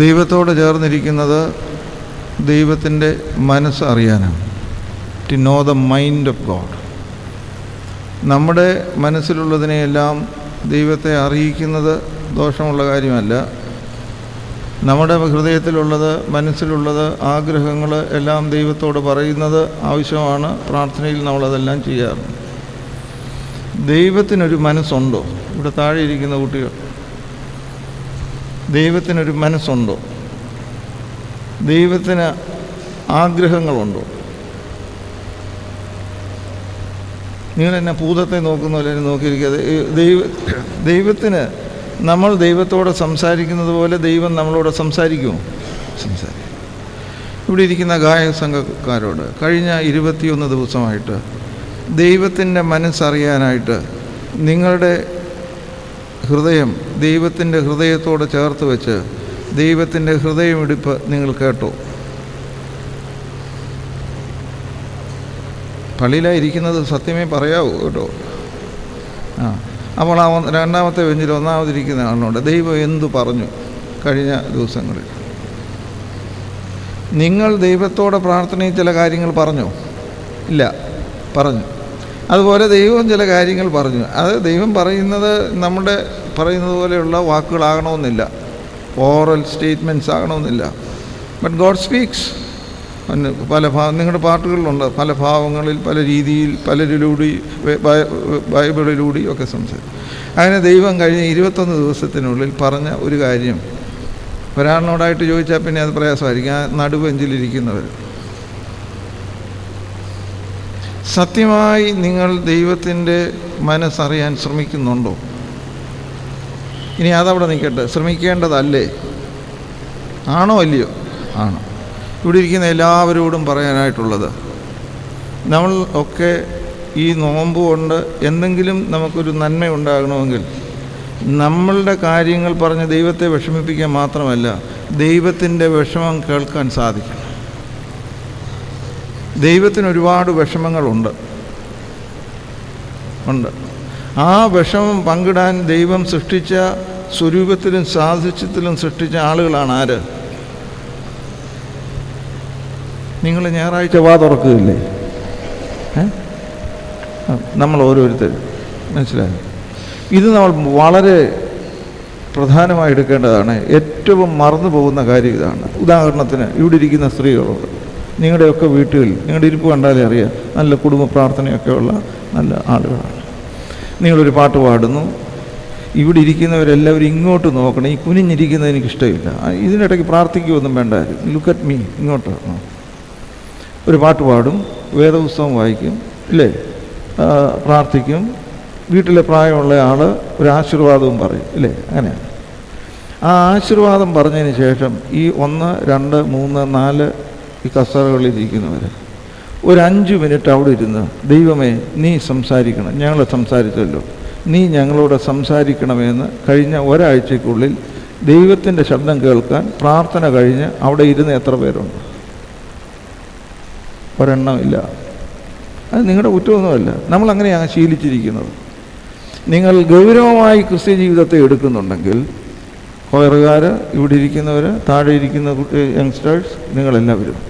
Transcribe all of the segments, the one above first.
ദൈവത്തോട് ചേർന്നിരിക്കുന്നത് ദൈവത്തിൻ്റെ മനസ്സ് അറിയാനാണ്. To know the mind of God. നമ്മുടെ മനസ്സിലുള്ളതിനെയെല്ലാം ദൈവത്തെ അറിയിക്കുന്നത് ദോഷമുള്ള കാര്യമല്ല. നമ്മുടെ ഹൃദയത്തിലുള്ളത്, മനസ്സിലുള്ളത്, ആഗ്രഹങ്ങൾ എല്ലാം ദൈവത്തോട് പറയുന്നത് ആവശ്യമാണ്. പ്രാർത്ഥനയിൽ നമ്മളതെല്ലാം ചെയ്യാറുണ്ട്. ദൈവത്തിനൊരു മനസ്സുണ്ടോ? ഇവിടെ താഴെ ഇരിക്കുന്ന കുട്ടികൾ, ദൈവത്തിനൊരു മനസ്സുണ്ടോ? ദൈവത്തിന് ആഗ്രഹങ്ങളുണ്ടോ? നിങ്ങളെന്നെ ഭൂതത്തെ നോക്കുന്ന പോലെ നോക്കിയിരിക്കാതെ ദൈവത്തിന്, നമ്മൾ ദൈവത്തോട് സംസാരിക്കുന്നത് പോലെ ദൈവം നമ്മളോട് സംസാരിക്കുമോ? സംസാരിക്കും. ഇവിടെ ഇരിക്കുന്ന ഗായക സംഘക്കാരോട് കഴിഞ്ഞ 21 ദിവസമായിട്ട് ദൈവത്തിൻ്റെ മനസ്സറിയാനായിട്ട് നിങ്ങളുടെ ഹൃദയം ദൈവത്തിൻ്റെ ഹൃദയത്തോട് ചേർത്ത് വെച്ച് ദൈവത്തിൻ്റെ ഹൃദയമിടിപ്പ് നിങ്ങൾ കേട്ടോ? പള്ളിയിലായിരിക്കുന്നത് സത്യമേ പറയാവൂ കേട്ടോ. അപ്പോൾ ആ രണ്ടാമത്തെ ബെഞ്ചിൽ ഒന്നാമതിരിക്കുന്ന ആളിനോട് ദൈവം എന്തു പറഞ്ഞു കഴിഞ്ഞ ദിവസങ്ങളിൽ? നിങ്ങൾ ദൈവത്തോടെ പ്രാർത്ഥനയിൽ ചില കാര്യങ്ങൾ പറഞ്ഞോ? ഇല്ല, പറഞ്ഞു. അതുപോലെ ദൈവം ചില കാര്യങ്ങൾ പറഞ്ഞു. അത് ദൈവം പറയുന്നത് നമ്മുടെ പറയുന്നത് പോലെയുള്ള വാക്കുകളാകണമെന്നില്ല, ഓറൽ സ്റ്റേറ്റ്മെൻറ്റ്സ് ആകണമെന്നില്ല. But God speaks. പല നിങ്ങളുടെ പാട്ടുകളിലുണ്ട്, പല ഭാവങ്ങളിൽ, പല രീതിയിൽ, പലരിലൂടെ, ബൈബിളിലൂടെ ഒക്കെ സംസാരിക്കും. അങ്ങനെ ദൈവം കഴിഞ്ഞ 21 ദിവസത്തിനുള്ളിൽ പറഞ്ഞ ഒരു കാര്യം ഒരാളിനോടായിട്ട് ചോദിച്ചാൽ പിന്നെ അത് പ്രയാസമായിരിക്കും. ആ നടുവെഞ്ചിലിരിക്കുന്നവർ സത്യമായി നിങ്ങൾ ദൈവത്തിൻ്റെ മനസ്സറിയാൻ ശ്രമിക്കുന്നുണ്ടോ? ഇനി അതവിടെ നിൽക്കട്ടെ, ശ്രമിക്കേണ്ടതല്ലേ? ആണോ അല്ലയോ? ആണ്. ഇവിടെ ഇരിക്കുന്ന എല്ലാവരോടും പറയാനായിട്ടുള്ളത്, നമ്മൾ ഒക്കെ ഈ നോമ്പ് കൊണ്ട് എന്തെങ്കിലും നമുക്കൊരു നന്മ ഉണ്ടാകണമെങ്കിൽ നമ്മളുടെ കാര്യങ്ങൾ പറഞ്ഞ് ദൈവത്തെ വിഷമിപ്പിക്കാൻ മാത്രമല്ല, ദൈവത്തിൻ്റെ വിഷമം കേൾക്കാൻ സാധിക്കണം. ദൈവത്തിന് ഒരുപാട് വിഷമങ്ങളുണ്ട്. ആ വിഷമം പങ്കിടാൻ ദൈവം സൃഷ്ടിച്ച സ്വരൂപത്തിലും സാദൃശ്യത്തിലും സൃഷ്ടിച്ച ആളുകളാണ് ആര്? നിങ്ങൾ ഞായറാഴ്ച വാ തുറക്കുകയില്ലേ? നമ്മൾ ഓരോരുത്തരും. മനസ്സിലായോ? ഇത് നമ്മൾ വളരെ പ്രധാനമായി എടുക്കേണ്ടതാണ്. ഏറ്റവും മറന്നു പോകുന്ന കാര്യം ഇതാണ്. ഉദാഹരണത്തിന് ഇവിടെ ഇരിക്കുന്ന സ്ത്രീകളോട്, നിങ്ങളുടെയൊക്കെ വീട്ടുകളിൽ നിങ്ങളുടെ ഇരിപ്പ് കണ്ടാലേ അറിയാം, നല്ല കുടുംബ പ്രാർത്ഥനയൊക്കെ ഉള്ള നല്ല ആളുകളാണ്. നിങ്ങളൊരു പാട്ട് പാടുന്നു, ഇവിടെ ഇരിക്കുന്നവരെല്ലാവരും ഇങ്ങോട്ട് നോക്കണം. ഈ കുനിഞ്ഞിരിക്കുന്നത് എനിക്കിഷ്ടമില്ല. ഇതിനിടയ്ക്ക് പ്രാർത്ഥിക്കുകയൊന്നും വേണ്ട. ലുക്ക് അറ്റ് മീ, ഇങ്ങോട്ട്. ഒരു പാട്ട് പാടും, വേദപുസ്തകം വായിക്കും, ഇല്ലേ, പ്രാർത്ഥിക്കും, വീട്ടിലെ പ്രായമുള്ള ആൾ ഒരു ആശീർവാദവും പറയും, ഇല്ലേ? അങ്ങനെയാണ്. ആ ആശീർവാദം പറഞ്ഞതിന് ശേഷം ഈ 1, 2, 3, 4 ഈ കസേരകളിൽ ഇരിക്കുന്നവർ ഒരു 5 മിനിറ്റ് അവിടെ ഇരുന്ന്, ദൈവമേ നീ സംസാരിക്കണം, ഞങ്ങൾ സംസാരിച്ചല്ലോ, നീ ഞങ്ങളോട് സംസാരിക്കണമെന്ന് കഴിഞ്ഞ ഒരാഴ്ചയ്ക്കുള്ളിൽ ദൈവത്തിൻ്റെ ശബ്ദം കേൾക്കാൻ പ്രാർത്ഥന കഴിഞ്ഞ് അവിടെ ഇരുന്ന് എത്ര പേരുണ്ട്? ഒരെണ്ണമില്ല. അത് നിങ്ങളുടെ കുറ്റമൊന്നുമല്ല, നമ്മളങ്ങനെയാണ് ശീലിച്ചിരിക്കുന്നത്. നിങ്ങൾ ഗൗരവമായി ക്രിസ്ത്യ ജീവിതത്തെ എടുക്കുന്നുണ്ടെങ്കിൽ, കൊയറുകാർ, ഇവിടെ ഇരിക്കുന്നവർ, താഴെ ഇരിക്കുന്ന യങ്സ്റ്റേഴ്സ്, നിങ്ങളെല്ലാവരും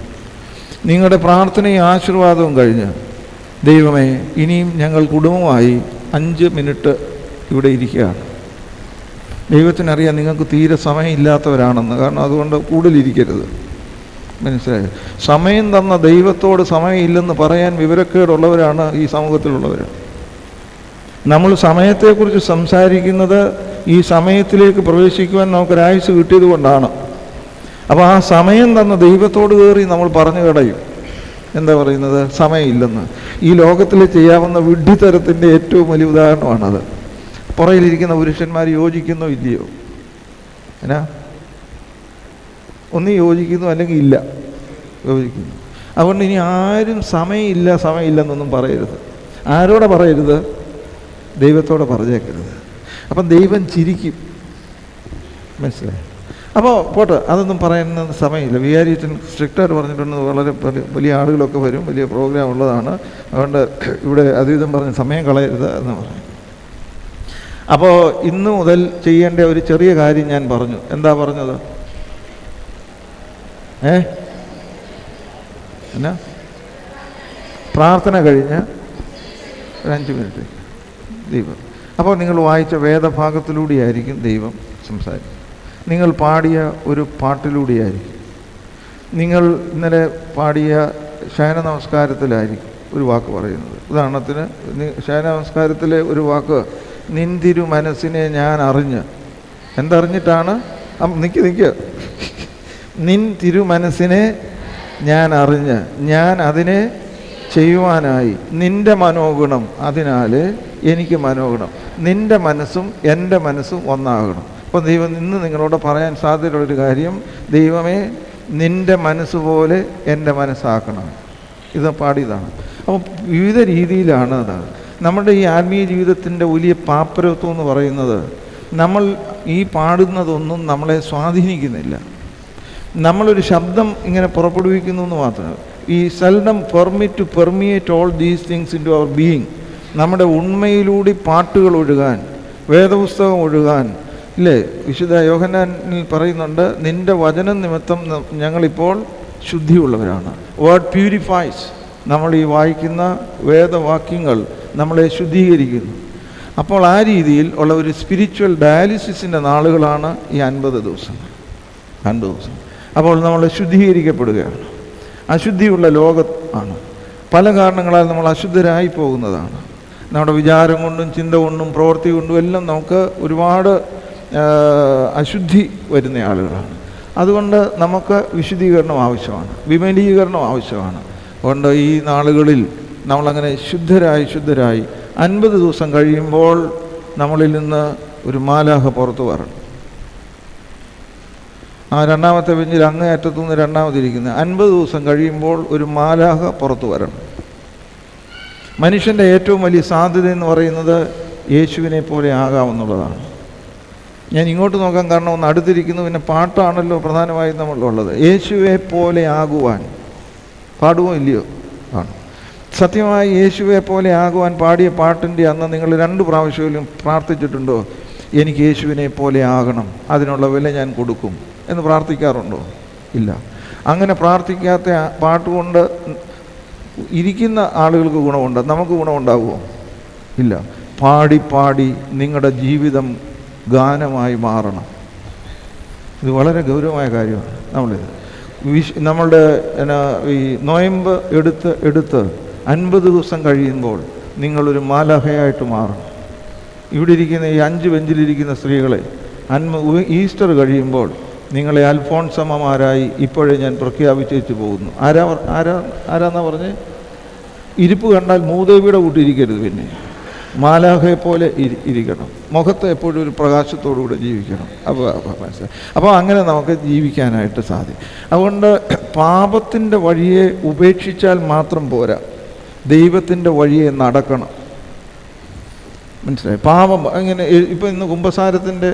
നിങ്ങളുടെ പ്രാർത്ഥനയും ആശീർവാദവും കഴിഞ്ഞ്, ദൈവമേ ഇനിയും ഞങ്ങൾ കുടുംബമായി 5 മിനിറ്റ് ഇവിടെ ഇരിക്കുകയാണ്. ദൈവത്തിനറിയാം നിങ്ങൾക്ക് തീരെ സമയമില്ലാത്തവരാണെന്ന്. കാരണം അതുകൊണ്ട് കൂടുതലിരിക്കരുത്. മനസ്സിലായോ? സമയം തന്ന ദൈവത്തോട് സമയമില്ലെന്ന് പറയാൻ വിവരക്കേടുള്ളവരാണ് ഈ സമൂഹത്തിലുള്ളവർ. നമ്മൾ സമയത്തെക്കുറിച്ച് സംസാരിക്കുന്നത് ഈ സമയത്തിലേക്ക് പ്രവേശിക്കുവാൻ നമുക്കൊരായുസ് കിട്ടിയത് കൊണ്ടാണ്. അപ്പോൾ ആ സമയം തന്ന ദൈവത്തോട് കയറി നമ്മൾ പറഞ്ഞു കളയും. എന്താ പറയുന്നത്? സമയമില്ലെന്ന്. ഈ ലോകത്തിൽ ചെയ്യാവുന്ന വിഡ്ഢിത്തരത്തിൻ്റെ ഏറ്റവും വലിയ ഉദാഹരണമാണത്. പുറയിലിരിക്കുന്ന പുരുഷന്മാർ യോജിക്കുന്നോ ഇല്ലയോ? എന്നാ, ഒന്ന് യോജിക്കുന്നു അല്ലെങ്കിൽ ഇല്ല, യോജിക്കുന്നു. അതുകൊണ്ട് ഇനി ആരും സമയമില്ലെന്നൊന്നും പറയരുത്. ആരോടെ പറയരുത്? ദൈവത്തോടെ പറഞ്ഞേക്കരുത്. അപ്പം ദൈവം ചിരിക്കും. മനസ്സിലായി? അപ്പോൾ പോട്ടെ, അതൊന്നും പറയുന്ന സമയമില്ല. വികാരിയച്ഛൻ സ്ട്രിക്റ്റായിട്ട് പറഞ്ഞിട്ടുണ്ട്, വളരെ വലിയ ആളുകളൊക്കെ വരും, വലിയ പ്രോഗ്രാം ഉള്ളതാണ്, അതുകൊണ്ട് ഇവിടെ അതുവിധം പറഞ്ഞ് സമയം കളയരുത് എന്ന് പറയും. അപ്പോൾ ഇന്നു മുതൽ ചെയ്യേണ്ട ഒരു ചെറിയ കാര്യം ഞാൻ പറഞ്ഞു. എന്താ പറഞ്ഞത്? എന്നാ പ്രാർത്ഥന കഴിഞ്ഞ് ഒരു 5 മിനിറ്റ് ദൈവം. അപ്പോൾ നിങ്ങൾ വായിച്ച വേദഭാഗത്തിലൂടെയായിരിക്കും ദൈവം സംസാരിക്കും. നിങ്ങൾ പാടിയ ഒരു പാട്ടിലൂടെയായിരിക്കും. നിങ്ങൾ ഇന്നലെ പാടിയ ശയന നമസ്കാരത്തിലായിരിക്കും ഒരു വാക്ക് പറയുന്നത്. ഉദാഹരണത്തിന് ശയന നമസ്കാരത്തിലെ ഒരു വാക്ക്, നിൻ തിരു മനസ്സിനെ ഞാൻ അറിഞ്ഞ്. എന്തറിഞ്ഞിട്ടാണ്? നിൽക്കുക. നിൻ തിരു മനസ്സിനെ ഞാൻ അറിഞ്ഞ് ഞാൻ അതിനെ ചെയ്യുവാനായി. നിൻ്റെ മനോഗുണം അതിനാൽ എനിക്ക് മനോഗുണം. നിൻ്റെ മനസ്സും എൻ്റെ മനസ്സും ഒന്നാകണം. അപ്പോൾ ദൈവം ഇന്ന് നിങ്ങളോട് പറയാൻ സാധ്യതയുള്ളൊരു കാര്യം, ദൈവമേ നിൻ്റെ മനസ്സുപോലെ എൻ്റെ മനസ്സാക്കണം. ഇത് പാടിയതാണ്. അപ്പോൾ വിവിധ രീതിയിലാണ് അതാണ് നമ്മുടെ ഈ ആത്മീയ ജീവിതത്തിൻ്റെ വലിയ പാപ്പരത്വം എന്ന് പറയുന്നത്. നമ്മൾ ഈ പാടുന്നതൊന്നും നമ്മളെ സ്വാധീനിക്കുന്നില്ല. നമ്മളൊരു ശബ്ദം ഇങ്ങനെ പുറപ്പെടുവിക്കുന്നു എന്ന് മാത്രമേ. ഈ seldom permit to permeate all these things into our being. നമ്മുടെ ഉണ്മയിലൂടെ പാട്ടുകൾ ഒഴുകാൻ, വേദപുസ്തകം ഒഴുകാൻ, ഇല്ലേ? വിശുദ്ധ യോഹന്നാനിൽ പറയുന്നുണ്ട്, നിൻ്റെ വചനം നിമിത്തം ഞങ്ങളിപ്പോൾ ശുദ്ധിയുള്ളവരാണ്. Word purifies. നമ്മൾ ഈ വായിക്കുന്ന വേദവാക്യങ്ങൾ നമ്മളെ ശുദ്ധീകരിക്കുന്നു. അപ്പോൾ ആ രീതിയിൽ ഉള്ള ഒരു സ്പിരിച്വൽ ഡയാലിസിസിൻ്റെ നാളുകളാണ് ഈ 50 ദിവസം. അപ്പോൾ നമ്മൾ ശുദ്ധീകരിക്കപ്പെടുകയാണ്. അശുദ്ധിയുള്ള ലോകം ആണ്. പല കാരണങ്ങളാൽ നമ്മൾ അശുദ്ധരായി പോകുന്നതാണ്. നമ്മുടെ വിചാരം കൊണ്ടും ചിന്ത കൊണ്ടും പ്രവൃത്തി കൊണ്ടും എല്ലാം നമുക്ക് ഒരുപാട് അശുദ്ധി വരുന്ന ആളുകളാണ്. അതുകൊണ്ട് നമുക്ക് വിശുദ്ധീകരണം ആവശ്യമാണ്, വിമലീകരണം ആവശ്യമാണ്. അതുകൊണ്ട് ഈ നാളുകളിൽ നമ്മളങ്ങനെ ശുദ്ധരായി 50 ദിവസം കഴിയുമ്പോൾ നമ്മളിൽ നിന്ന് ഒരു മാലാഖ പുറത്തു വരണം. ആ രണ്ടാമത്തെ ബെഞ്ചിൽ അങ്ങേ അറ്റത്തുനിന്ന് രണ്ടാമതിരിക്കുന്നത് 50 ദിവസം കഴിയുമ്പോൾ ഒരു മാലാഖ പുറത്തു വരണം. മനുഷ്യൻ്റെ ഏറ്റവും വലിയ സാധ്യത എന്ന് പറയുന്നത് യേശുവിനെ പോലെ ആകാമെന്നുള്ളതാണ്. ഞാൻ ഇങ്ങോട്ട് നോക്കാൻ കാരണം ഒന്ന് അടുത്തിരിക്കുന്നു, പിന്നെ പാട്ടാണല്ലോ പ്രധാനമായും നമ്മളുള്ളത്. യേശുവെ പോലെ ആകുവാൻ പാടുമോ ഇല്ലയോ? ആണ്. സത്യമായി യേശുവെ പോലെ ആകുവാൻ പാടിയ പാട്ടിൻ്റെ അന്ന് നിങ്ങൾ 2 പ്രാവശ്യമെങ്കിലും പ്രാർത്ഥിച്ചിട്ടുണ്ടോ? എനിക്ക് യേശുവിനെ പോലെ ആകണം, അതിനുള്ള വില ഞാൻ കൊടുക്കും എന്ന് പ്രാർത്ഥിക്കാറുണ്ടോ? ഇല്ല. അങ്ങനെ പ്രാർത്ഥിക്കാത്ത പാട്ടുകൊണ്ട് ഇരിക്കുന്ന ആളുകൾക്ക് ഗുണമുണ്ട്, നമുക്ക് ഗുണമുണ്ടാകുമോ? ഇല്ല. പാടി നിങ്ങളുടെ ജീവിതം ഗാനമായി മാറണം. ഇത് വളരെ ഗൗരവമായ കാര്യമാണ്. നമ്മളുടെ ഈ നൊയമ്പ് എടുത്ത് 50 ദിവസം കഴിയുമ്പോൾ നിങ്ങളൊരു മാലാഖയായിട്ട് മാറണം. ഇവിടെ ഇരിക്കുന്ന ഈ 5 ബെഞ്ചിലിരിക്കുന്ന സ്ത്രീകളെ ഈസ്റ്റർ കഴിയുമ്പോൾ നിങ്ങളെ അൽഫോൺസമ്മമാരായി ഇപ്പോഴേ ഞാൻ പ്രഖ്യാപിച്ചു പോകുന്നു. ആരാന്നാ പറഞ്ഞ്? ഇരിപ്പ് കണ്ടാൽ മൂദേവിയുടെ കൂട്ടിരിക്കരുത്, പിന്നെ മാലാഖയെ പോലെ ഇരിക്കണം. മുഖത്ത് എപ്പോഴും ഒരു പ്രകാശത്തോടുകൂടെ ജീവിക്കണം. അപ്പോൾ അങ്ങനെ നമുക്ക് ജീവിക്കാനായിട്ട് സാധിക്കും. അതുകൊണ്ട് പാപത്തിൻ്റെ വഴിയെ ഉപേക്ഷിച്ചാൽ മാത്രം പോരാ, ദൈവത്തിൻ്റെ വഴിയെ നടക്കണം. മനസ്സിലായി? പാപം ഇങ്ങനെ ഇപ്പോൾ ഇന്ന് കുമ്പസാരത്തിൻ്റെ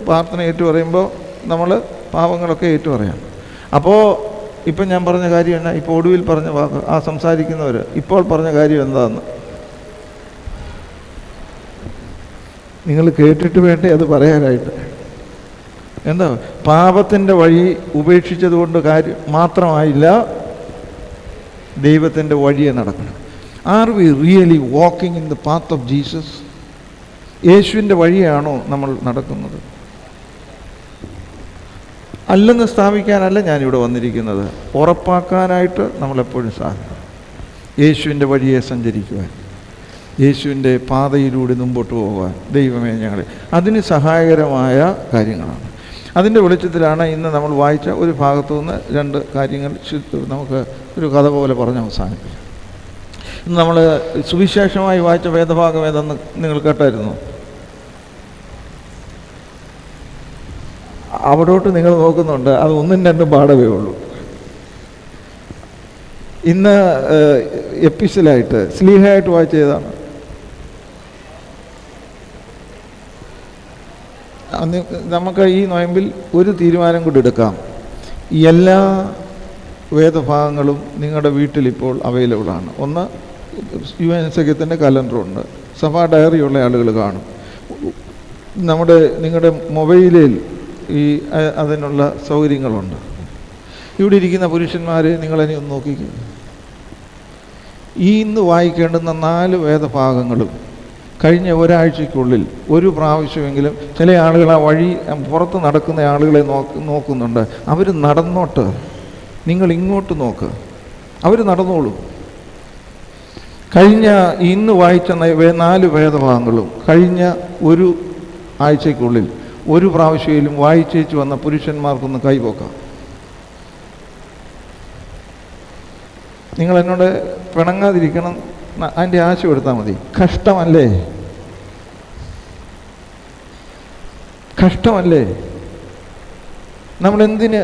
പ്രാർത്ഥന ഏറ്റു പറയുമ്പോൾ നമ്മൾ പാപങ്ങളൊക്കെ ഏറ്റു പറയാം. അപ്പോൾ ഇപ്പം ഞാൻ പറഞ്ഞ കാര്യം എന്നാ? ഇപ്പോൾ ഒടുവിൽ പറഞ്ഞ വാക്ക്, ആ സംസാരിക്കുന്നവർ ഇപ്പോൾ പറഞ്ഞ കാര്യം എന്താണെന്ന് നിങ്ങൾ കേട്ടിട്ട് വേണ്ടേ അത് പറയാനായിട്ട്? എന്താ? പാപത്തിൻ്റെ വഴി ഉപേക്ഷിച്ചതുകൊണ്ട് കാര്യം മാത്രമായില്ല, ദൈവത്തിൻ്റെ വഴിയെ നടക്കണം. Are we really walking in the path of Jesus? യേശുവിൻ്റെ വഴിയാണോ നമ്മൾ നടക്കുന്നത്? അല്ലെന്ന് സ്ഥാപിക്കാനല്ല ഞാനിവിടെ വന്നിരിക്കുന്നത്, ഉറപ്പാക്കാനായിട്ട് നമ്മളെപ്പോഴും സാധിക്കും. യേശുവിൻ്റെ വഴിയെ സഞ്ചരിക്കുവാൻ, യേശുവിൻ്റെ പാതയിലൂടെ മുമ്പോട്ട് പോകാൻ ദൈവമേ ഞങ്ങളെ അതിന് സഹായകരമായ കാര്യങ്ങളാണ്. അതിൻ്റെ വെളിച്ചത്തിലാണ് ഇന്ന് നമ്മൾ വായിച്ച ഒരു ഭാഗത്തു നിന്ന് 2 കാര്യങ്ങൾ നമുക്ക് ഒരു കഥ പോലെ പറഞ്ഞ് അവസാനിപ്പിക്കാം. ഇന്ന് നമ്മൾ സുവിശേഷമായി വായിച്ച വേദഭാഗം ഏതെന്ന് നിങ്ങൾ കേട്ടായിരുന്നു? അവിടോട്ട് നിങ്ങൾ നോക്കുന്നുണ്ട്, അത് 1ഉം 2ഉം പാഠമേ ഉള്ളൂ. ഇന്ന് എപ്പിസലായിട്ട് സ്ലീഹയായിട്ട് വായിച്ച ഏതാണ്? നമുക്ക് ഈ നൊയമ്പിൽ ഒരു തീരുമാനം കൂടി എടുക്കാം. എല്ലാ വേദഭാഗങ്ങളും നിങ്ങളുടെ വീട്ടിലിപ്പോൾ അവൈലബിളാണ്. ഒന്ന്, യുവനസഖ്യത്തിൻ്റെ കലണ്ടറുണ്ട്, സഭാ ഡയറിയുള്ള ആളുകൾ കാണും. നിങ്ങളുടെ മൊബൈലിൽ അതിനുള്ള സൗകര്യങ്ങളുണ്ട്. ഇവിടെ ഇരിക്കുന്ന പുരുഷന്മാരെ നിങ്ങളെന്നെ ഒന്ന് നോക്കിക്കുക. ഈ ഇന്ന് വായിക്കേണ്ടുന്ന 4 വേദഭാഗങ്ങളും കഴിഞ്ഞ ഒരാഴ്ചയ്ക്കുള്ളിൽ ഒരു പ്രാവശ്യമെങ്കിലും ചില ആളുകൾ ആ വഴി പുറത്ത് നടക്കുന്ന ആളുകളെ നോക്കുന്നുണ്ട്. അവർ നടന്നോട്ട്, നിങ്ങൾ ഇങ്ങോട്ട് നോക്ക്, അവർ നടന്നോളൂ. കഴിഞ്ഞ ഇന്ന് വായിച്ച 4 വേദഭാഗങ്ങളും കഴിഞ്ഞ ഒരു ആഴ്ചയ്ക്കുള്ളിൽ ഒരു പ്രാവശ്യയിലും വായിച്ചേച്ച് വന്ന പുരുഷന്മാർക്കൊന്ന് കൈപോക്കാം. നിങ്ങൾ എന്നോട് പിണങ്ങാതിരിക്കണം, അതിൻ്റെ ആശയം എടുത്താൽ മതി. കഷ്ടമല്ലേ? കഷ്ടമല്ലേ? നമ്മളെന്തിന്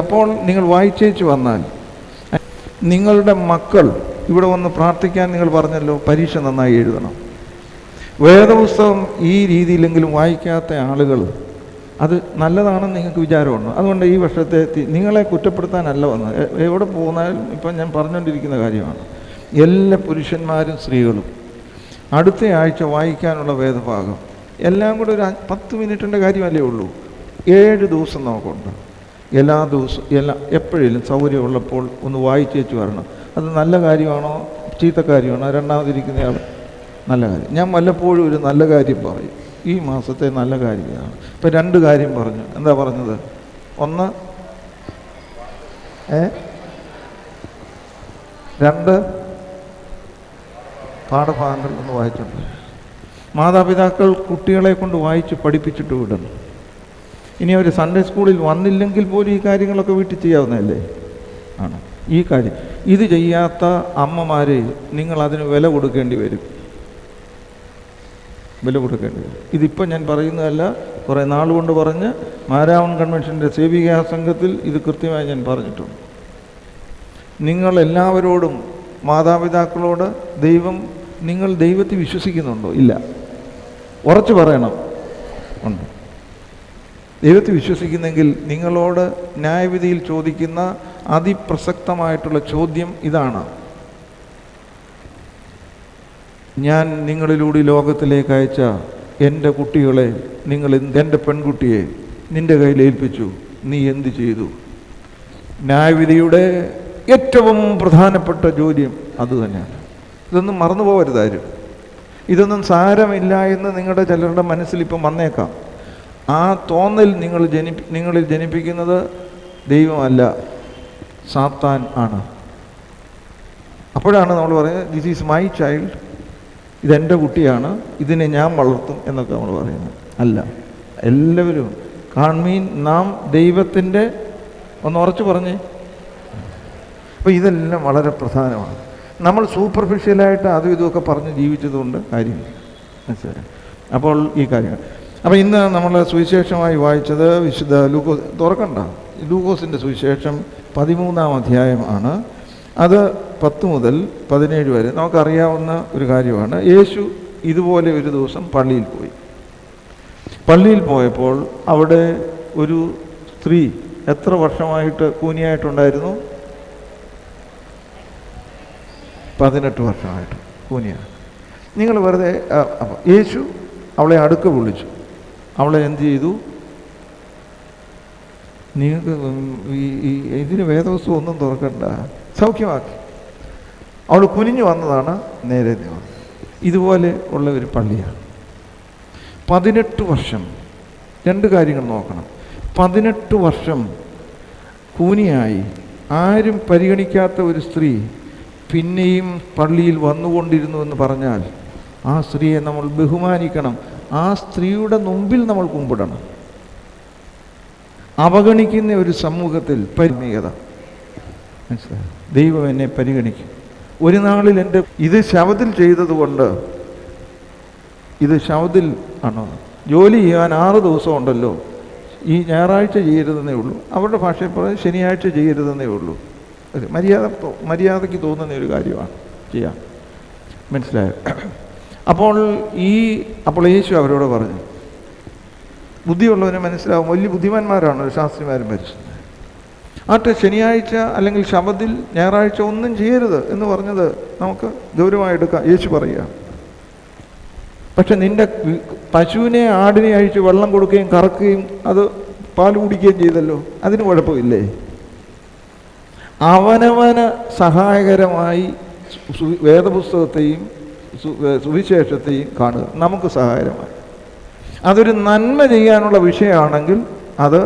അപ്പോൾ നിങ്ങൾ വായിച്ചേച്ച് വന്നാൽ നിങ്ങളുടെ മക്കൾ ഇവിടെ വന്ന് പ്രാർത്ഥിക്കാൻ നിങ്ങൾ പറഞ്ഞല്ലോ, പരീക്ഷ നന്നായി എഴുതണം. വേദപുസ്തകം ഈ രീതിയിലെങ്കിലും വായിക്കാത്ത ആളുകൾ, അത് നല്ലതാണെന്ന് നിങ്ങൾക്ക് വിചാരമുണ്ട്. അതുകൊണ്ട് ഈ വർഷത്തെ നിങ്ങളെ കുറ്റപ്പെടുത്താനല്ല വന്നത്. എവിടെ പോന്നാലും ഇപ്പം ഞാൻ പറഞ്ഞുകൊണ്ടിരിക്കുന്ന കാര്യമാണ്. എല്ലാ പുരുഷന്മാരും സ്ത്രീകളും അടുത്ത ആഴ്ച വായിക്കാനുള്ള വേദഭാഗം എല്ലാം കൂടെ ഒരു 10 മിനിറ്റിൻ്റെ കാര്യമല്ലേ ഉള്ളൂ. 7 ദിവസം നമുക്കുണ്ട്. എല്ലാ ദിവസവും എപ്പോഴേലും സൗകര്യമുള്ളപ്പോൾ ഒന്ന് വായിച്ചേച്ച് വരണം. അത് നല്ല കാര്യമാണോ ചീത്ത കാര്യമാണോ? രണ്ടാമതിരിക്കുന്നയാൾ നല്ല കാര്യം. ഞാൻ വല്ലപ്പോഴും ഒരു നല്ല കാര്യം പറയും. ഈ മാസത്തെ നല്ല കാര്യമാണ്. ഇപ്പം 2 കാര്യം പറഞ്ഞു. എന്താ പറഞ്ഞത്? ഒന്ന് 2 പാഠഭാഗങ്ങൾ ഒന്ന് വായിച്ചിട്ടുണ്ട്. മാതാപിതാക്കൾ കുട്ടികളെ കൊണ്ട് വായിച്ച് പഠിപ്പിച്ചിട്ട് വിടണം. ഇനി അവർ സൺഡേ സ്കൂളിൽ വന്നില്ലെങ്കിൽ പോലും ഈ കാര്യങ്ങളൊക്കെ വീട്ടിൽ ചെയ്യാവുന്നതല്ലേ ആണ്. ഈ കാര്യം ഇത് ചെയ്യാത്ത അമ്മമാരെ നിങ്ങൾ അതിന് വില കൊടുക്കേണ്ടി വരും. ഇതിപ്പോൾ ഞാൻ പറയുന്നതല്ല, കുറേ നാളുകൊണ്ട് പറഞ്ഞ് മാരാമൺ കൺവെൻഷൻ്റെ സേവികാ സംഘത്തിൽ ഇത് കൃത്യമായി ഞാൻ പറഞ്ഞിട്ടുണ്ട്. നിങ്ങളെല്ലാവരോടും മാതാപിതാക്കളോട് നിങ്ങൾ ദൈവത്തെ വിശ്വസിക്കുന്നുണ്ടോ? ഇല്ല. ഉറച്ചു പറയണം. ഉണ്ട്. ദൈവത്തെ വിശ്വസിക്കുന്നെങ്കിൽ നിങ്ങളോട് ന്യായവിധിയിൽ ചോദിക്കുന്ന അതിപ്രസക്തമായിട്ടുള്ള ചോദ്യം ഇതാണ്: ഞാൻ നിങ്ങളിലൂടെ ലോകത്തിലേക്ക് അയച്ച എൻ്റെ കുട്ടികളെ, എൻ്റെ പെൺകുട്ടിയെ നിൻ്റെ കയ്യിൽ ഏൽപ്പിച്ചു, നീ എന്ത് ചെയ്തു? ന്യായവിധിയുടെ ഏറ്റവും പ്രധാനപ്പെട്ട ചോദ്യം അതുതന്നെയാണ്. ഇതൊന്നും മറന്നു പോകരുതാരും. ഇതൊന്നും സാരമില്ല എന്ന് നിങ്ങളുടെ ചിലരുടെ മനസ്സിൽ ഇപ്പം വന്നേക്കാം. ആ തോന്നൽ നിങ്ങളിൽ ജനിപ്പിക്കുന്നത് ദൈവമല്ല, സാത്താൻ ആണ്. അപ്പോഴാണ് നമ്മൾ പറയുന്നത്, ദിസ് ഈസ് മൈ ചൈൽഡ്, ഇതെൻ്റെ കുട്ടിയാണ്, ഇതിനെ ഞാൻ വളർത്തും എന്നൊക്കെ നമ്മൾ പറയുന്നത്. അല്ല, എല്ലാവരും കാൺമീൻ നാം ദൈവത്തിൻ്റെ, ഒന്ന് ഉറച്ചു പറഞ്ഞേ. അപ്പോൾ ഇതെല്ലാം വളരെ പ്രധാനമാണ്. നമ്മൾ സൂപ്പർഫിഷ്യലായിട്ട് അതും ഇതുമൊക്കെ പറഞ്ഞ് ജീവിച്ചതുകൊണ്ട് കാര്യമില്ല. മനസ്സിലായി? അപ്പോൾ ഈ കാര്യങ്ങൾ. അപ്പോൾ ഇന്ന് നമ്മൾ സുവിശേഷമായി വായിച്ചത് വിശുദ്ധ ലൂക്കോസ്, തുറക്കണ്ട, ലൂക്കോസിൻ്റെ സുവിശേഷം 13-ാം അധ്യായമാണ്. അത് 10 മുതൽ 17 വരെ നമുക്കറിയാവുന്ന ഒരു കാര്യമാണ്. യേശു ഇതുപോലെ ഒരു ദിവസം പള്ളിയിൽ പോയി. പള്ളിയിൽ പോയപ്പോൾ അവിടെ ഒരു സ്ത്രീ എത്ര വർഷമായിട്ട് കൂനിയായിട്ടുണ്ടായിരുന്നു? 18 വർഷമായിട്ട് കൂനിയാണ്. നിങ്ങൾ വെറുതെ യേശു അവളെ അടുക്ക വിളിച്ചു. അവളെ എന്ത് ചെയ്തു? നിങ്ങൾക്ക് ഇതിന് വേദവസ്തു ഒന്നും തുറക്കണ്ട, സൗഖ്യമാക്കി. അവൾ കുനിഞ്ഞു വന്നതാണ്, നേരെ വന്നത്. ഇതുപോലെ ഉള്ള ഒരു പള്ളിയാണ്. 18 വർഷം 2 കാര്യങ്ങൾ നോക്കണം. 18 വർഷം കൂനിയായി ആരും പരിഗണിക്കാത്ത ഒരു സ്ത്രീ പിന്നെയും പള്ളിയിൽ വന്നുകൊണ്ടിരുന്നു എന്ന് പറഞ്ഞാൽ ആ സ്ത്രീയെ നമ്മൾ ബഹുമാനിക്കണം. ആ സ്ത്രീയുടെ മുമ്പിൽ നമ്മൾ കുമ്പിടണം. അവഗണിക്കുന്ന ഒരു സമൂഹത്തിൽ പരിമിതത, മനസ്സിലായി? ദൈവം എന്നെ പരിഗണിക്കും. ഒരു നാളിൽ ഇത് ശവത്തിൽ ചെയ്തതുകൊണ്ട്, ഇത് ശവത്തിൽ ആണോ? ജോലി ചെയ്യാൻ 6 ദിവസം ഉണ്ടല്ലോ, ഈ ഞായറാഴ്ച ചെയ്യരുതെന്നേ ഉള്ളൂ. അവരുടെ ഭാഷയിൽ പറഞ്ഞാൽ ശനിയാഴ്ച ചെയ്യരുതെന്നേ ഉള്ളൂ. മര്യാദയ്ക്ക് തോന്നുന്ന ഒരു കാര്യമാണ് ചെയ്യാം. മനസ്സിലായോ? അപ്പോൾ യേശു അവരോട് പറഞ്ഞു, ബുദ്ധിയുള്ളവന് മനസ്സിലാവും, വലിയ ബുദ്ധിമാന്മാരാണ് ശാസ്ത്രിമാരും പരിശുദ്ധ. ശനിയാഴ്ച അല്ലെങ്കിൽ ശബത്തിൽ ഞായറാഴ്ച ഒന്നും ചെയ്യരുത് എന്ന് പറഞ്ഞത് നമുക്ക് ഗൗരവമായി എടുക്കാം. യേശു പറയുക, പക്ഷെ നിന്റെ പശുവിനെ ആടിനെ അഴിച്ച് വെള്ളം കൊടുക്കുകയും കറക്കുകയും അത് പാൽ കുടിക്കുകയും ചെയ്തല്ലോ, അതിന് കുഴപ്പമില്ലേ? അവനവന് സഹായകരമായി വേദപുസ്തകത്തെയും സുവിശേഷത്തെയും കാണുക. നമുക്ക് സഹായകരമായി അതൊരു നന്മ ചെയ്യാനുള്ള വിഷയമാണെങ്കിൽ അത്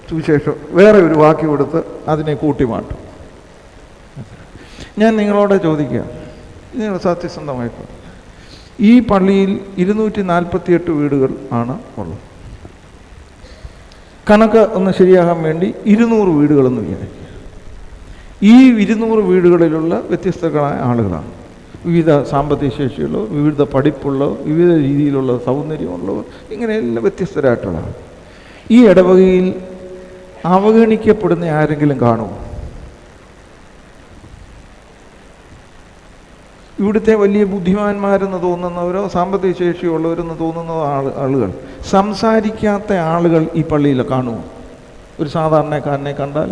സുവിശേഷം വേറെ ഒരു വാക്യം കൊടുത്ത് അതിനെ കൂട്ടിമാട്ടും. ഞാൻ നിങ്ങളോട് ചോദിക്കുക, നിങ്ങൾ സത്യസന്ധമായിട്ട്, ഈ പള്ളിയിൽ 248 വീടുകൾ ആണ് ഉള്ളത്. കണക്ക് ഒന്ന് ശരിയാകാൻ വേണ്ടി 200 വീടുകളെന്ന് വിചാരിക്കുക. ഈ 200 വീടുകളിലുള്ള വ്യത്യസ്തങ്ങളായ ആളുകളാണ്. വിവിധ സാമ്പത്തിക ശേഷിയുള്ളവർ, വിവിധ പഠിപ്പുള്ളവർ, വിവിധ രീതിയിലുള്ള സൗന്ദര്യമുള്ളവർ, ഇങ്ങനെയെല്ലാം വ്യത്യസ്തരായിട്ടുള്ളതാണ്. ഈ ഇടവകയിൽ അവഗണിക്കപ്പെടുന്ന ആരെങ്കിലും കാണുമോ? ഇവിടുത്തെ വലിയ ബുദ്ധിമാന്മാരെന്ന് തോന്നുന്നവരോ സാമ്പത്തിക ശേഷിയുള്ളവരെന്ന് തോന്നുന്ന ആളുകൾ, സംസാരിക്കാത്ത ആളുകൾ ഈ പള്ളിയിൽ കാണുമോ? ഒരു സാധാരണക്കാരനെ കണ്ടാൽ,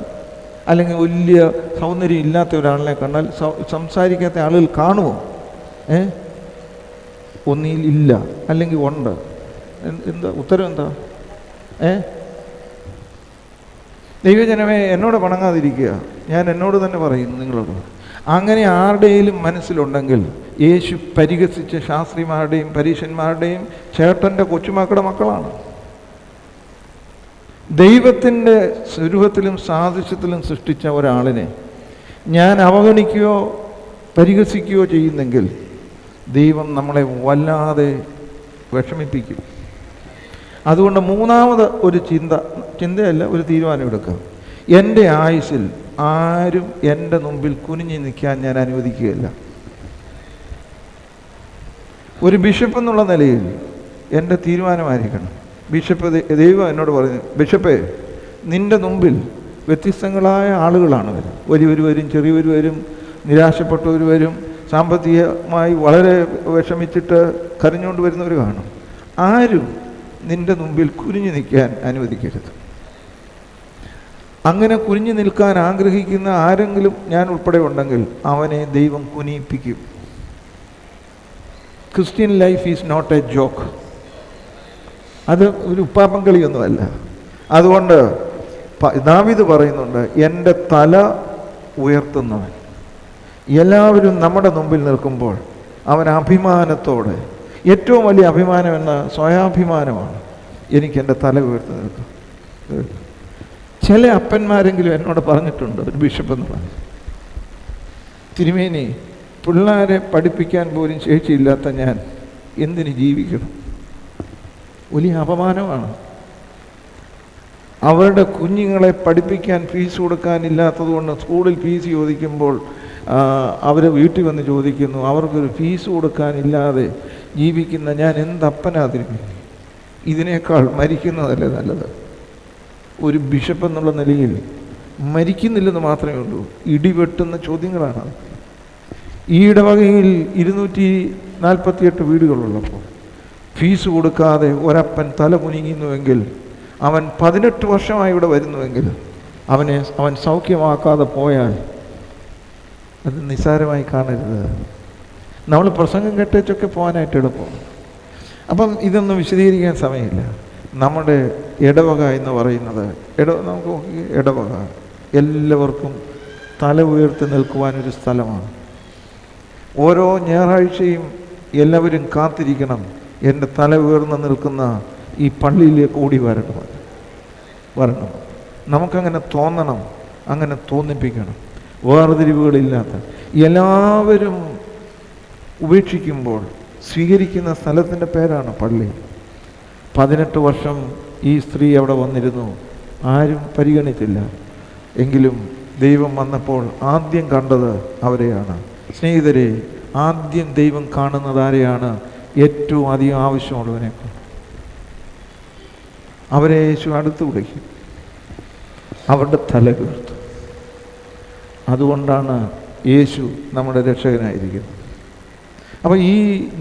അല്ലെങ്കിൽ വലിയ സൗന്ദര്യം ഇല്ലാത്ത ഒരാളിനെ കണ്ടാൽ സംസാരിക്കാത്ത ആളുകൾ കാണുമോ? ഒന്നിൽ ഇല്ല, അല്ലെങ്കിൽ ഉണ്ട്. എന്താ ഉത്തരം? എന്താ? ദൈവജനമേ, എന്നോട് പണങ്ങാതിരിക്കുക. ഞാൻ എന്നോട് തന്നെ പറയുന്നു നിങ്ങളോട്. അങ്ങനെ ആരുടെയും മനസ്സിലുണ്ടെങ്കിൽ യേശു പരിഹസിച്ച ശാസ്ത്രിമാരുടെയും പരീശന്മാരുടെയും ചേട്ടൻ്റെ കൊച്ചുമക്കളുടെ മക്കളാണ്. ദൈവത്തിൻ്റെ സ്വരൂപത്തിലും സാദൃശ്യത്തിലും സൃഷ്ടിച്ച ഒരാളിനെ ഞാൻ അവഗണിക്കുകയോ പരിഹസിക്കുകയോ ചെയ്യുന്നെങ്കിൽ ദൈവം നമ്മളെ വല്ലാതെ വിഷമിപ്പിക്കും. അതുകൊണ്ട് മൂന്നാമത് ഒരു ചിന്തയല്ല, ഒരു തീരുമാനം എടുക്കുക. എൻ്റെ ആയുസ്സിൽ ആരും എൻ്റെ മുമ്പിൽ കുനിഞ്ഞു നിൽക്കാൻ ഞാൻ അനുവദിക്കുകയില്ല. ഒരു ബിഷപ്പ് എന്നുള്ള നിലയിൽ എൻ്റെ തീരുമാനമായിരിക്കണം. ബിഷപ്പ്, ദൈവം എന്നോട് പറഞ്ഞു, ബിഷപ്പേ, നിൻ്റെ മുമ്പിൽ വ്യത്യസ്തങ്ങളായ ആളുകളാണ് വരും. വലിയവർ വരും, ചെറിയവർ വരും, നിരാശപ്പെട്ടവർ വരും, സാമ്പത്തികമായി വളരെ വിഷമിച്ചിട്ട് കരഞ്ഞുകൊണ്ട് വരുന്നവർ കാണും. ആരും നിൻ്റെ മുമ്പിൽ കുനിഞ്ഞു നിൽക്കാൻ അനുവദിക്കരുത്. അങ്ങനെ കുനിഞ്ഞു നിൽക്കാൻ ആഗ്രഹിക്കുന്ന ആരെങ്കിലും ഞാൻ ഉൾപ്പെടെ ഉണ്ടെങ്കിൽ അവനെ ദൈവം കുനിയിപ്പിക്കും. Christian life is not a joke. അത് ഒരു ഉപ്പാപ്പം കളിയൊന്നുമല്ല. അതുകൊണ്ട് ദാവീദ് പറയുന്നുണ്ട്, എൻ്റെ തല ഉയർത്തുന്നവൻ. എല്ലാവരും നമ്മുടെ മുമ്പിൽ നിൽക്കുമ്പോൾ അവൻ അഭിമാനത്തോടെ, ഏറ്റവും വലിയ അഭിമാനം എന്ന സ്വയാഭിമാനമാണ്, എനിക്കെൻ്റെ തല ഉയർത്തി നിൽക്കും. ചില അപ്പന്മാരെങ്കിലും എന്നോട് പറഞ്ഞിട്ടുണ്ട്, ഒരു ബിഷപ്പ് എന്ന് പറഞ്ഞു, തിരുമേനി, പിള്ളേരെ പഠിപ്പിക്കാൻ പോലും ശേഷിയില്ലാത്ത ഞാൻ എന്തിന് ജീവിക്കണം? വലിയ അപമാനമാണ്. അവരുടെ കുഞ്ഞുങ്ങളെ പഠിപ്പിക്കാൻ ഫീസ് കൊടുക്കാനില്ലാത്തത് കൊണ്ട് സ്കൂളിൽ ഫീസ് ചോദിക്കുമ്പോൾ അവർ വീട്ടിൽ വന്ന് ചോദിക്കുന്നു, അവർക്കൊരു ഫീസ് കൊടുക്കാനില്ലാതെ ജീവിക്കുന്ന ഞാൻ എന്തപ്പനാതിരിക്കും? ഇതിനേക്കാൾ മരിക്കുന്നതല്ലേ നല്ലത്. ഒരു ബിഷപ്പ് എന്നുള്ള നിലയിൽ മരിക്കുന്നില്ലെന്ന് മാത്രമേ ഉള്ളൂ. ഇടിവെട്ടുന്ന ചോദ്യങ്ങളാണ്. ഈ ഇടവകയിൽ 248 വീടുകളുള്ളപ്പോൾ ഫീസ് കൊടുക്കാതെ ഒരപ്പൻ തല കുനിങ്ങുന്നുവെങ്കിൽ, അവൻ 18 വർഷമായി ഇവിടെ വരുന്നുവെങ്കിൽ, അവൻ സൗഖ്യമാക്കാതെ പോയാൽ അത് നിസ്സാരമായി കാണരുത്. നമ്മൾ പ്രസംഗം കേട്ടേച്ചൊക്കെ പോകാനായിട്ട് എളുപ്പം. അപ്പം ഇതൊന്നും വിശദീകരിക്കാൻ സമയമില്ല. നമ്മുടെ ഇടവക എന്ന് പറയുന്നത്, നമുക്ക് നോക്കി, ഇടവക എല്ലാവർക്കും തല ഉയർത്തി നിൽക്കുവാനൊരു സ്ഥലമാണ്. ഓരോ ഞായറാഴ്ചയും എല്ലാവരും കാത്തിരിക്കണം, എൻ്റെ തല ഉയർന്ന് നിൽക്കുന്ന ഈ പള്ളിയിലേക്ക് ഓടി വരണം. നമുക്കങ്ങനെ തോന്നണം, അങ്ങനെ തോന്നിപ്പിക്കണം. വേർതിരിവുകളില്ലാത്ത എല്ലാവരും ഉപേക്ഷിക്കുമ്പോൾ സ്വീകരിക്കുന്ന സ്ഥലത്തിൻ്റെ പേരാണ് പള്ളി. 18 വർഷം ഈ സ്ത്രീ അവിടെ വന്നിരുന്നു, ആരും പരിഗണിച്ചില്ല. എങ്കിലും ദൈവം വന്നപ്പോൾ ആദ്യം കണ്ടത് അവരെയാണ്. സ്നേഹിതരെ, ആദ്യം ദൈവം കാണുന്നത് ആരെയാണ്? ഏറ്റവും അധികം ആവശ്യമുള്ളവനേക്കാൾ. അവരെ യേശു അടുത്ത് വിളിക്കും, അവരുടെ തല ഉയർത്തും. അതുകൊണ്ടാണ് യേശു നമ്മുടെ രക്ഷകനായിരിക്കുന്നത്. അപ്പോൾ ഈ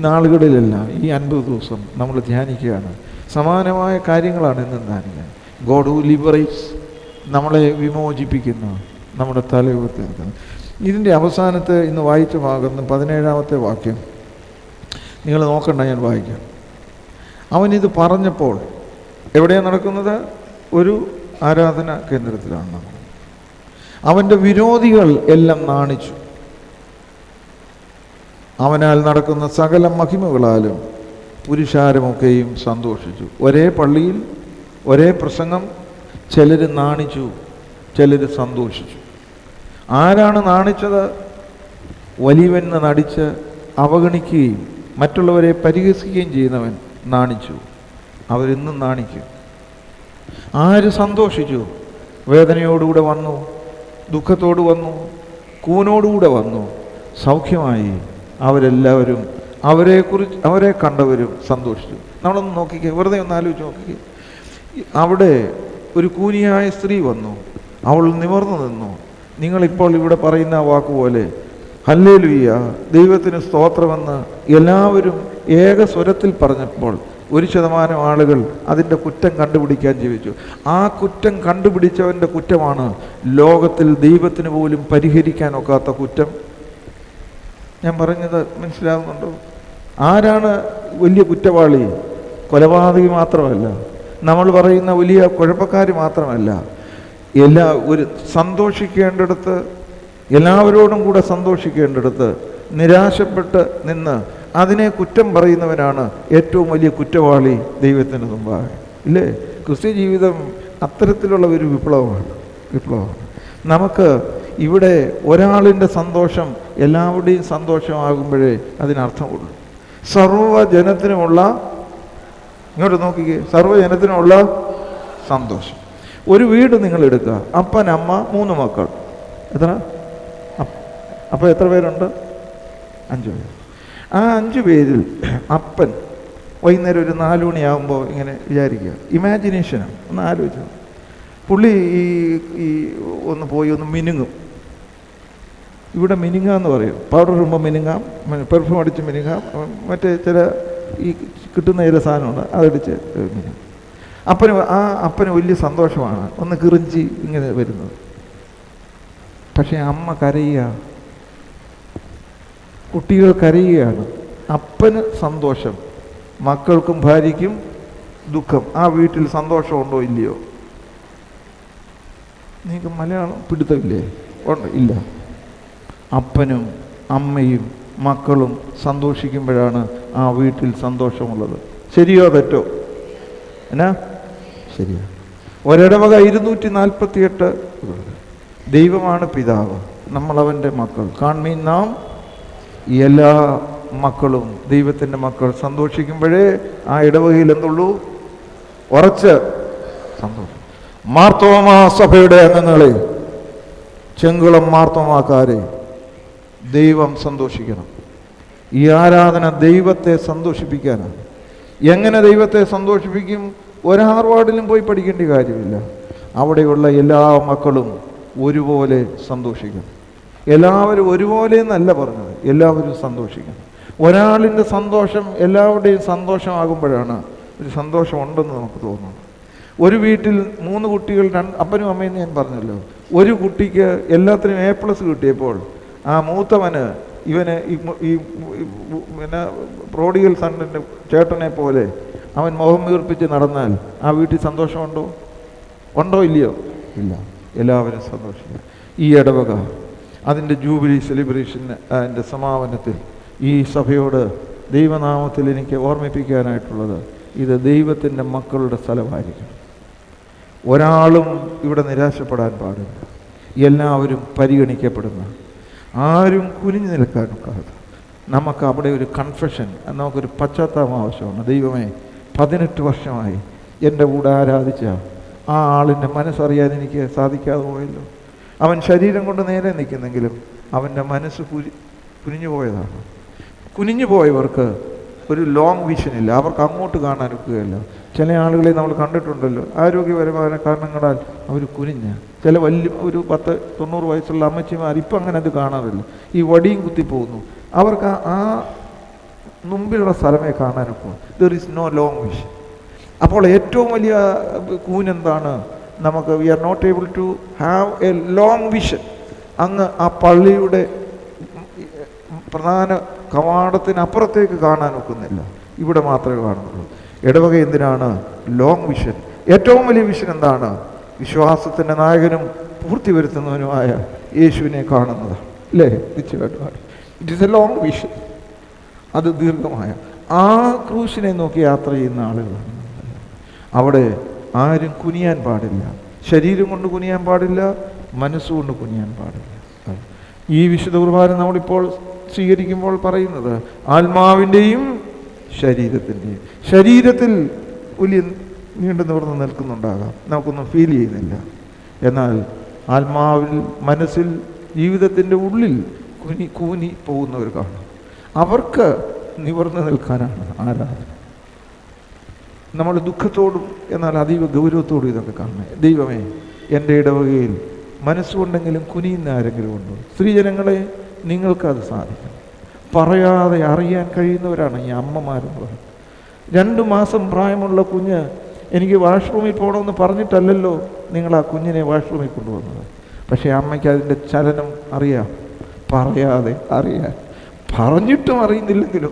നാളുകളിലെല്ലാം, ഈ 50 ദിവസം നമ്മൾ ധ്യാനിക്കുകയാണ്. സമാനമായ കാര്യങ്ങളാണ് ഇന്ന് ധ്യാനിക്കുക. ഗോഡ് ഹു ലിബറേറ്റ്സ്, നമ്മളെ വിമോചിപ്പിക്കുന്ന, നമ്മുടെ തല ഉയർത്തി നിൽക്കുന്നത്. ഇതിൻ്റെ അവസാനത്തെ ഇന്ന് വായിച്ച ഭാഗം 17-ാമത്തെ വാക്യം നിങ്ങൾ നോക്കണ്ട, ഞാൻ വായിക്കാം. അവനിത് പറഞ്ഞപ്പോൾ എവിടെയാണ് നടക്കുന്നത്? ഒരു ആരാധനാ കേന്ദ്രത്തിലാണ് നമ്മൾ. അവൻ്റെ വിരോധികൾ എല്ലാം നാണിച്ചു. അവനാൽ നടക്കുന്ന സകല മഹിമകളാലും പുരുഷാരമൊക്കെയും സന്തോഷിച്ചു. ഒരേ പള്ളിയിൽ ഒരേ പ്രസംഗം, ചിലർ നാണിച്ചു, ചിലർ സന്തോഷിച്ചു. ആരാണ് നാണിച്ചത്? വലിയവൻ നടിച്ച് അവഗണിക്കുകയും മറ്റുള്ളവരെ പരിഹസിക്കുകയും ചെയ്യുന്നവൻ നാണിച്ചു. അവരിന്നും നാണിക്കും. ആര് സന്തോഷിച്ചു? വേദനയോടുകൂടെ വന്നു, ദുഃഖത്തോട് വന്നു, കൂനോടുകൂടെ വന്നു, സൗഖ്യമായി. അവരെല്ലാവരും അവരെ കണ്ടവരും സന്തോഷിച്ചു. നമ്മളൊന്ന് നോക്കിക്കേ, വെറുതെ ഒന്ന് ആലോചിച്ച് നോക്കിക്കേ. അവിടെ ഒരു കൂനിയായ സ്ത്രീ വന്നു, അവൾ നിവർന്നു നിന്നു. നിങ്ങളിപ്പോൾ ഇവിടെ പറയുന്ന വാക്കുപോലെ ഹല്ലേലൂയ, ദൈവത്തിന് സ്തോത്രമെന്ന് എല്ലാവരും ഏക സ്വരത്തിൽ പറഞ്ഞപ്പോൾ 1% ആളുകൾ അതിൻ്റെ കുറ്റം കണ്ടുപിടിക്കാൻ ജീവിച്ചു. ആ കുറ്റം കണ്ടുപിടിച്ചവൻ്റെ കുറ്റമാണ് ലോകത്തിൽ ദൈവത്തിന് പോലും പരിഹരിക്കാൻ ഒക്കാത്ത കുറ്റം. ഞാൻ പറഞ്ഞത് മനസ്സിലാകുന്നുണ്ടോ? ആരാണ് വലിയ കുറ്റവാളി? കൊലപാതകി മാത്രമല്ല, നമ്മൾ പറയുന്ന വലിയ കുഴപ്പക്കാർ മാത്രമല്ല. ഒരു സന്തോഷിക്കേണ്ടിടത്ത്, എല്ലാവരോടും കൂടെ സന്തോഷിക്കേണ്ടിടത്ത് നിരാശപ്പെട്ട് നിന്ന് അതിനെ കുറ്റം പറയുന്നവനാണ് ഏറ്റവും വലിയ കുറ്റവാളി ദൈവത്തിന് മുമ്പാകെ. ഇല്ലേ? ക്രിസ്ത്യ ജീവിതം അത്തരത്തിലുള്ള ഒരു വിപ്ലവമാണ്. നമുക്ക് ഇവിടെ ഒരാളിൻ്റെ സന്തോഷം എല്ലാവരുടെയും സന്തോഷമാകുമ്പോഴേ അതിനർത്ഥമുള്ളൂ. സർവ്വജനത്തിനുമുള്ള, ഇങ്ങോട്ട് നോക്കിക്കേ, സർവ്വജനത്തിനുമുള്ള സന്തോഷം. ഒരു വീട് നിങ്ങൾ എടുക്കുക, അപ്പൻ, അമ്മ, 3 മക്കൾ. എത്ര? അപ്പോൾ എത്ര പേരുണ്ട്? 5 പേര്. ആ 5 പേരിൽ അപ്പൻ വൈകുന്നേരം ഒരു 4 മണിയാകുമ്പോൾ ഇങ്ങനെ വിചാരിക്കുക, ഇമാജിനേഷനാണ്, ഒന്ന് ആലോചിച്ചു. പുള്ളി ഈ ഒന്ന് പോയി ഒന്ന് മിനുങ്ങും. ഇവിടെ മിനുങ്ങാന്ന് പറയും, പൗഡർ ഇടുമ്പോൾ മിനുങ്ങാം, പെർഫ്യൂം അടിച്ച് മിനുങ്ങാം, മറ്റേ ചില ഈ കിട്ടുന്ന ചില സാധനമുണ്ട് അതടിച്ച് മിനുങ്ങും. അപ്പന് വലിയ സന്തോഷമാണ് ഒന്ന് കിറിഞ്ചി ഇങ്ങനെ വരുന്നത്. പക്ഷേ അമ്മ കരയുക, കുട്ടികൾ കരയുകയാണ്. അപ്പന് സന്തോഷം, മക്കൾക്കും ഭാര്യയ്ക്കും ദുഃഖം. ആ വീട്ടിൽ സന്തോഷമുണ്ടോ ഇല്ലയോ? നിങ്ങൾക്ക് മലയാളം പിടുത്തമില്ലേ? ഉണ്ട്? ഇല്ല. അപ്പനും അമ്മയും മക്കളും സന്തോഷിക്കുമ്പോഴാണ് ആ വീട്ടിൽ സന്തോഷമുള്ളത്. ശരിയോ തെറ്റോ? എന്നാ ശരിയാ. ഒരിടവക 248 ദൈവമാണ് പിതാവ്, നമ്മളവൻ്റെ മക്കൾ. കാൺമീൻ നാം എല്ലാ മക്കളും ദൈവത്തിൻ്റെ മക്കൾ സന്തോഷിക്കുമ്പോഴേ ആ ഇടവകയിൽ എന്തുള്ളൂ? ഉറച്ച് സന്തോഷം. മാർത്തോമാ സഭയുടെ അംഗങ്ങളെ, ചെങ്കുളം മാർത്തോമാക്കാരെ, ദൈവം സന്തോഷിക്കണം. ഈ ആരാധന ദൈവത്തെ സന്തോഷിപ്പിക്കാനാണ്. എങ്ങനെ ദൈവത്തെ സന്തോഷിപ്പിക്കും? ഒരാർവാർഡിലും പോയി പഠിക്കേണ്ട കാര്യമില്ല. അവിടെയുള്ള എല്ലാ മക്കളും ഒരുപോലെ സന്തോഷിക്കണം. എല്ലാവരും ഒരുപോലെ എന്നല്ല പറഞ്ഞത്, എല്ലാവരും സന്തോഷിക്കണം. ഒരാളിൻ്റെ സന്തോഷം എല്ലാവരുടെയും സന്തോഷമാകുമ്പോഴാണ് ഒരു സന്തോഷമുണ്ടെന്ന് നമുക്ക് തോന്നുന്നത്. ഒരു വീട്ടിൽ 3 കുട്ടികൾ, അപ്പനും അമ്മയും ഞാൻ പറഞ്ഞല്ലോ. ഒരു കുട്ടിക്ക് എല്ലാത്തിനും A+ കിട്ടിയപ്പോൾ ആ മൂത്തവന് ഇവന് ഈ പിന്നെ പ്രോഡിഗൽ സണ്ണിൻ്റെ ചേട്ടനെ പോലെ അവൻ മുഖം വീർപ്പിച്ച് നടന്നാൽ ആ വീട്ടിൽ സന്തോഷമുണ്ടോ? ഉണ്ടോ ഇല്ലയോ? ഇല്ല. എല്ലാവരും സന്തോഷിക്കും. ഈ ഇടവക അതിൻ്റെ ജൂബിലി സെലിബ്രേഷന് അതിൻ്റെ സമാപനത്തിൽ ഈ സഭയോട് ദൈവനാമത്തിൽ എനിക്ക് ഓർമ്മിപ്പിക്കാനായിട്ടുള്ളത്, ഇത് ദൈവത്തിൻ്റെ മക്കളുടെ സ്ഥലമായിരിക്കണം. ഒരാളും ഇവിടെ നിരാശപ്പെടാൻ പാടില്ല. എല്ലാവരും പരിഗണിക്കപ്പെടുന്ന, ആരും കുനിഞ്ഞു നിൽക്കാനൊക്കാതെ നമുക്ക് അവിടെ ഒരു കൺഫെഷൻ, നമുക്കൊരു പശ്ചാത്താപം ആവശ്യമാണ്. ദൈവമേ, 18 വർഷമായി എൻ്റെ കൂടെ ആരാധിച്ച ആ ആളിൻ്റെ മനസ്സറിയാൻ എനിക്ക് സാധിക്കാതെ പോയല്ലോ. അവൻ ശരീരം കൊണ്ട് നേരെ നിൽക്കുന്നെങ്കിലും അവൻ്റെ മനസ്സ് കുനിഞ്ഞു പോയതാണ്. കുനിഞ്ഞു പോയവർക്ക് ഒരു ലോങ് വിഷനില്ല, അവർക്ക് അങ്ങോട്ട് കാണാനൊക്കുകയല്ല. ചില ആളുകളെ നമ്മൾ കണ്ടിട്ടുണ്ടല്ലോ, ആരോഗ്യപരമായ കാരണങ്ങളാൽ അവർ കുനിഞ്ഞ്, ചില വലിയ ഒരു 10-90 വയസ്സുള്ള അമ്മച്ചിമാർ ഇപ്പം അങ്ങനെ അത് കാണാറില്ല. ഈ വടിയും കുത്തിപ്പോകുന്നു. അവർക്ക് ആ മുമ്പിലുള്ള സ്ഥലമേ കാണാനൊക്കും. There is no long vision. അപ്പോൾ ഏറ്റവും വലിയ കൂനെന്താണ്? നമുക്ക് we are not able to have a long vision. അങ്ങ് ആ പള്ളിയുടെ പ്രധാന കവാടത്തിനപ്പുറത്തേക്ക് കാണാൻ ഒക്കുന്നില്ല, ഇവിടെ മാത്രമേ കാണുന്നുള്ളൂ. ഇടവക എന്തിനാണ് ലോങ് വിഷൻ? ഏറ്റവും വലിയ വിഷൻ എന്താണ്? വിശ്വാസത്തിൻ്റെ നായകനും പൂർത്തി വരുത്തുന്നവനുമായ യേശുവിനെ കാണുന്നതാണ്. അല്ലേ? തീർച്ചയായിട്ടും it is A long vision. അത് ദീർഘമായ ആ ക്രൂശിനെ നോക്കി യാത്ര ചെയ്യുന്ന ആളുകളാണ്. അവിടെ ആരും കുനിയാൻ പാടില്ല. ശരീരം കൊണ്ട് കുനിയാൻ പാടില്ല, മനസ്സുകൊണ്ട് കുനിയാൻ പാടില്ല. ഈ വിശുദ്ധ കുർബാന നമ്മളിപ്പോൾ സ്വീകരിക്കുമ്പോൾ പറയുന്നത് ആത്മാവിൻ്റെയും ശരീരത്തിൻ്റെയും. ശരീരത്തിൽ വലിയ നീണ്ടു നിവർന്ന് നിൽക്കുന്നുണ്ടാകാം, നമുക്കൊന്നും ഫീൽ ചെയ്യുന്നില്ല. എന്നാൽ ആത്മാവിൽ, മനസ്സിൽ, ജീവിതത്തിൻ്റെ ഉള്ളിൽ കൂനി പോകുന്നവർ കാണും. അവർക്ക് നിവർന്നു നിൽക്കാനാണ് ആരാധന. നമ്മൾ ദുഃഖത്തോടും എന്നാൽ അതീവ ഗൗരവത്തോടും ഇതൊക്കെ കാണുന്നത്. ദൈവമേ, എൻ്റെ ഇടവകയിൽ മനസ്സുകൊണ്ടെങ്കിലും കുനിയുന്ന ആരെങ്കിലും ഉണ്ടോ? സ്ത്രീജനങ്ങളെ, നിങ്ങൾക്കത് സാധിക്കും. പറയാതെ അറിയാൻ കഴിയുന്നവരാണ് ഈ അമ്മമാരെന്ന് പറയുന്നത്. 2 മാസം പ്രായമുള്ള കുഞ്ഞ് എനിക്ക് വാഷ്റൂമിൽ പോകണമെന്ന് പറഞ്ഞിട്ടല്ലല്ലോ നിങ്ങൾ ആ കുഞ്ഞിനെ വാഷ്റൂമിൽ കൊണ്ടുവന്നത്. പക്ഷേ അമ്മയ്ക്ക് അതിൻ്റെ ചലനം അറിയാം. പറയാതെ അറിയാൻ. പറഞ്ഞിട്ടും അറിയുന്നില്ലെങ്കിലോ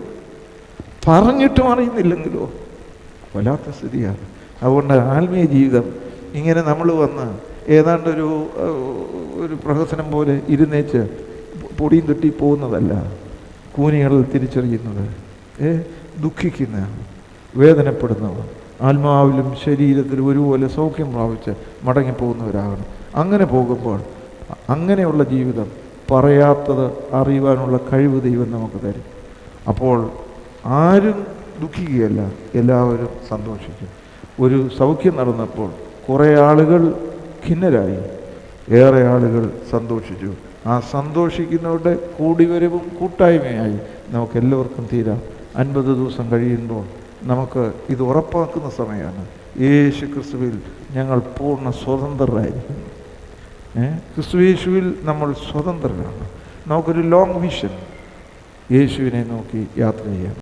വല്ലാത്ത സ്ഥിതിയാണ്. അതുകൊണ്ട് ആത്മീയ ജീവിതം ഇങ്ങനെ നമ്മൾ വന്ന് ഏതാണ്ടൊരു പ്രഹസനം പോലെ ഇരുന്നേച്ച് പൊടിയും തട്ടി പോകുന്നതല്ല. കൂനികളിൽ തിരിച്ചറിയുന്നത്, ദുഃഖിക്കുന്ന, വേദനപ്പെടുന്നവർ, ആത്മാവിലും ശരീരത്തിലും ഒരുപോലെ സൗഖ്യം പ്രാപിച്ച് മടങ്ങിപ്പോകുന്നവരാകണം. അങ്ങനെ പോകുമ്പോൾ അങ്ങനെയുള്ള ജീവിതം, പറയാത്തത് അറിയുവാനുള്ള കഴിവ് ദൈവം നമുക്ക് തരും. അപ്പോൾ ആരും ദുഃഖിക്കുകയല്ല, എല്ലാവരും സന്തോഷിക്കും. ഒരു സൗഖ്യം നടന്നപ്പോൾ കുറേ ആളുകൾ ഖിന്നരായി, ഏറെ ആളുകൾ സന്തോഷിച്ചു. ആ സന്തോഷിക്കുന്നവരുടെ കൂടിവരവും കൂട്ടായ്മയായി നമുക്കെല്ലാവർക്കും തീരാം. 50 ദിവസം കഴിയുമ്പോൾ നമുക്ക് ഇത് ഉറപ്പാക്കുന്ന സമയമാണ്. യേശു ക്രിസ്തുവിൽ ഞങ്ങൾ പൂർണ്ണ സ്വതന്ത്രരായിരിക്കുന്നു. ക്രിസ്തുയേശുവിൽ നമ്മൾ സ്വതന്ത്രരാണ്. നമുക്കൊരു ലോങ് വിഷൻ, യേശുവിനെ നോക്കി യാത്ര ചെയ്യാം.